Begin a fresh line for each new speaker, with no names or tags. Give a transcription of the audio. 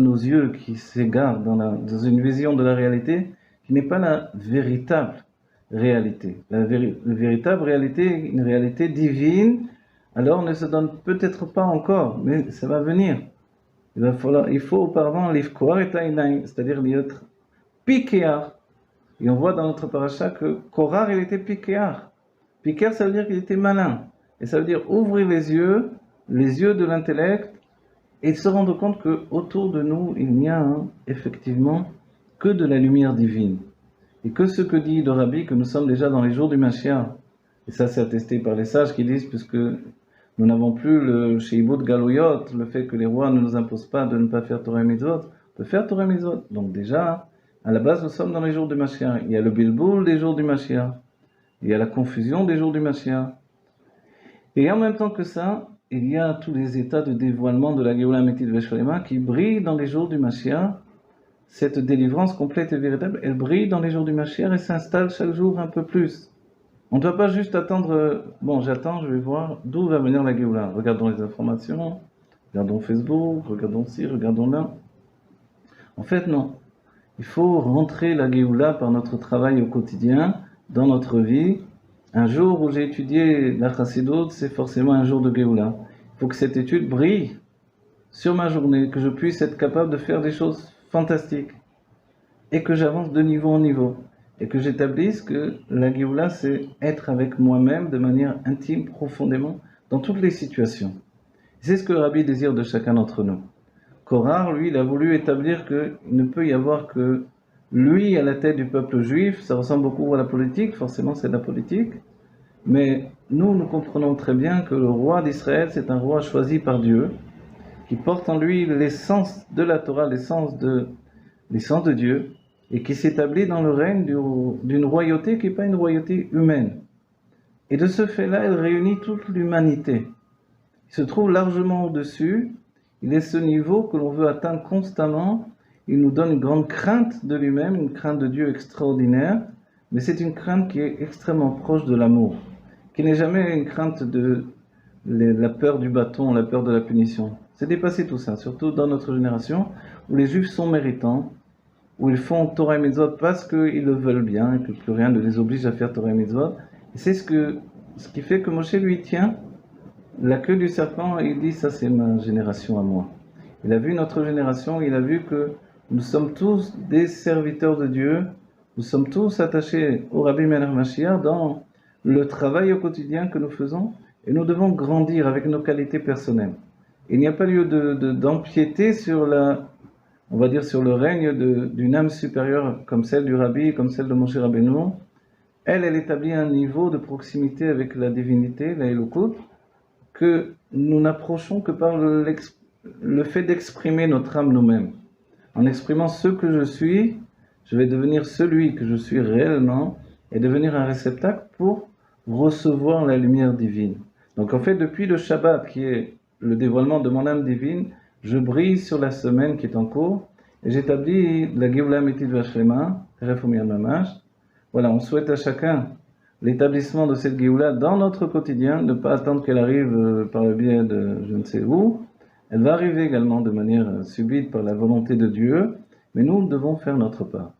nos yeux qui s'égarent dans une vision de la réalité qui n'est pas la véritable réalité. La véritable réalité, une réalité divine, alors ne se donne peut-être pas encore, mais ça va venir. Il faut auparavant l'ifkoar et ta'inaim, c'est-à-dire l'être piquéar. Et on voit dans notre paracha que Korar, il était piquéar. Piquéar, ça veut dire qu'il était malin. Et ça veut dire ouvrir les yeux de l'intellect, et se rendre compte qu'autour de nous, il n'y a effectivement que de la lumière divine. Et que ce que dit le Rabbi, que nous sommes déjà dans les jours du Mashiach, et ça c'est attesté par les sages qui disent, puisque nous n'avons plus le Sheibut Galouyot, le fait que les rois ne nous imposent pas de ne pas faire Torah et Mitzvot, on peut faire Torah et Mitzvot. Donc déjà, à la base, nous sommes dans les jours du Mashiach. Il y a le Bilboul des jours du Mashiach. Il y a la confusion des jours du Mashiach. Et en même temps que ça, il y a tous les états de dévoilement de la Géoula Amétite Vesholema qui brillent dans les jours du Mashiach. Cette délivrance complète et véritable, elle brille dans les jours du Mashiach et s'installe chaque jour un peu plus. On ne doit pas juste attendre, bon j'attends, je vais voir d'où va venir la Géoula. Regardons les informations, regardons Facebook, regardons ci, regardons là. En fait non, il faut rentrer la Géoula par notre travail au quotidien, dans notre vie. Un jour où j'ai étudié la Chassidoute, c'est forcément un jour de Géoula. Il faut que cette étude brille sur ma journée, que je puisse être capable de faire des choses fantastiques et que j'avance de niveau en niveau et que j'établisse que la Géoula, c'est être avec moi-même de manière intime, profondément, dans toutes les situations. C'est ce que le Rabbi désire de chacun d'entre nous. Korar, lui, il a voulu établir qu'il ne peut y avoir que lui à la tête du peuple juif. Ça ressemble beaucoup à la politique, forcément c'est de la politique, mais nous comprenons très bien que le roi d'Israël, c'est un roi choisi par Dieu, qui porte en lui l'essence de la Torah, l'essence de Dieu, et qui s'établit dans le règne d'une royauté qui n'est pas une royauté humaine. Et de ce fait-là, elle réunit toute l'humanité. Il se trouve largement au-dessus, il est ce niveau que l'on veut atteindre constamment, il nous donne une grande crainte de lui-même, une crainte de Dieu extraordinaire, mais c'est une crainte qui est extrêmement proche de l'amour, qui n'est jamais une crainte de la peur du bâton, la peur de la punition. C'est dépassé tout ça, surtout dans notre génération, où les juifs sont méritants, où ils font Torah et Mitzvot parce qu'ils le veulent bien, et que plus rien ne les oblige à faire Torah et Mitzvot. Et c'est ce qui fait que Moshe lui tient la queue du serpent et il dit, ça c'est ma génération à moi. Il a vu notre génération, il a vu que nous sommes tous des serviteurs de Dieu, nous sommes tous attachés au Rabbi Melech Mashiach dans le travail au quotidien que nous faisons, et nous devons grandir avec nos qualités personnelles. Il n'y a pas lieu d'empiéter sur on va dire sur le règne d'une âme supérieure comme celle du Rabbi, comme celle de Moshe Rabbeinu. Elle établit un niveau de proximité avec la divinité, la Elokut, que nous n'approchons que par le fait d'exprimer notre âme nous-mêmes. En exprimant ce que je suis, je vais devenir celui que je suis réellement et devenir un réceptacle pour recevoir la lumière divine. Donc en fait, depuis le Shabbat, qui est le dévoilement de mon âme divine, je brille sur la semaine qui est en cours et j'établis la Géoula Amétite Vesholema, Terefomir Mamash. Voilà, on souhaite à chacun l'établissement de cette Géoula dans notre quotidien, ne pas attendre qu'elle arrive par le biais de je ne sais où. Elle va arriver également de manière subite par la volonté de Dieu, mais nous devons faire notre part.